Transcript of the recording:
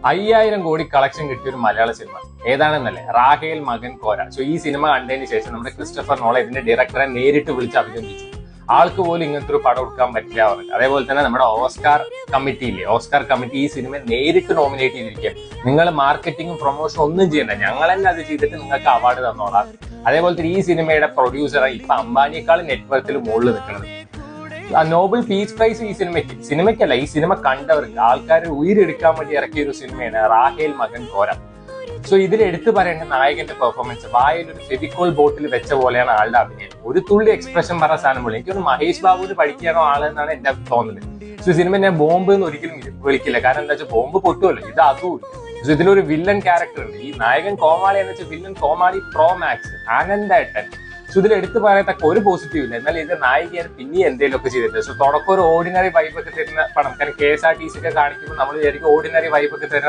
5000 കോടി കളക്ഷൻ കിട്ടിയ ഒരു മലയാള സിനിമ ഏതാണെന്നല്ലേ? റാഹേൽ മകൻ കോര. സോ ഈ സിനിമ കണ്ടതിന് ശേഷം നമ്മുടെ ക്രിസ്റ്റഫർ നോളൻ ഇതിന്റെ ഡയറക്ടറെ നേരിട്ട് വിളിച്ച് അഭിനന്ദിച്ചു. ആൾക്ക് പോലും ഇങ്ങനത്തെ ഒരു പടം എടുക്കാൻ പറ്റില്ല അവർക്ക്. അതേപോലെ തന്നെ നമ്മുടെ ഓസ്കാർ കമ്മിറ്റി ഈ സിനിമ നേരിട്ട് നോമിനേറ്റ് ചെയ്തിരിക്കുക. നിങ്ങൾ മാർക്കറ്റിംഗും പ്രൊമോഷനും ഒന്നും ചെയ്യണ്ട, ഞങ്ങൾ തന്നെ അത് ചെയ്തിട്ട് നിങ്ങൾക്ക് അവാർഡ് തന്നോളാം. അതേപോലെ തന്നെ ഈ സിനിമയുടെ പ്രൊഡ്യൂസർ ഇപ്പൊ അംബാനിയേക്കാൾ നെറ്റ്വർക്കിൽ മുകളിൽ നിൽക്കുന്നത്. നോബൽ പീസ് പ്രൈസ് ഈ സിനിമയ്ക്കല്ല, ഈ സിനിമ കണ്ടവർക്ക്, ആൾക്കാരെ ഉയരെടുക്കാൻ വേണ്ടി ഇറക്കിയ ഒരു സിനിമയാണ് റാഹേൽ മകൻ കോര. സോ ഇതിൽ എടുത്തു പറയേണ്ട നായകന്റെ പെർഫോമൻസ്. വായിൽ ഒരു ഫെവിക്കോൾ ബോട്ടിൽ വെച്ച പോലെയാണ് ആളുടെ അഭിനയം. ഒരു തുള്ളി എക്സ്പ്രഷൻ പറഞ്ഞ സാധനം പോലെ. എനിക്കൊന്ന് മഹേഷ് ബാബുവിന് പഠിക്കാനോ ആളെന്നാണ് എന്റെ തോന്നുന്നത്. സോ സിനിമ ഞാൻ ബോംബ് എന്ന് ഒരിക്കലും വിളിക്കില്ല, കാരണം എന്താ വെച്ചാൽ ബോംബ് പൊട്ടുമല്ലോ, ഇത് അതും. സോ ഇതിലൊരു വില്ലൻ ക്യാരക്ടർ ഉണ്ട്. ഈ നായകൻ കോമാളി എന്ന് വെച്ചാൽ വില്ലൻ കോമാളി പ്രോ മാക്സ് ആനന്ദേട്ടൻ. സോ ഇതിൽ എടുത്തു പറയത്തക്ക ഒരു പോസിറ്റീവ് ഇല്ല. എന്നാൽ ഇത് നായികയാണ് പിന്നെ എന്തെങ്കിലുമൊക്കെ ചെയ്തിട്ട്. സോ തുടക്കം ഒരു ഓർഡിനറി വൈബൊക്കെ തരുന്ന പടം. കാരണം KSRTC ഒക്കെ കാണിക്കുമ്പോൾ നമ്മൾ വിചാരിക്കും ഓർഡിനറി വൈബൊക്കെ തരുന്ന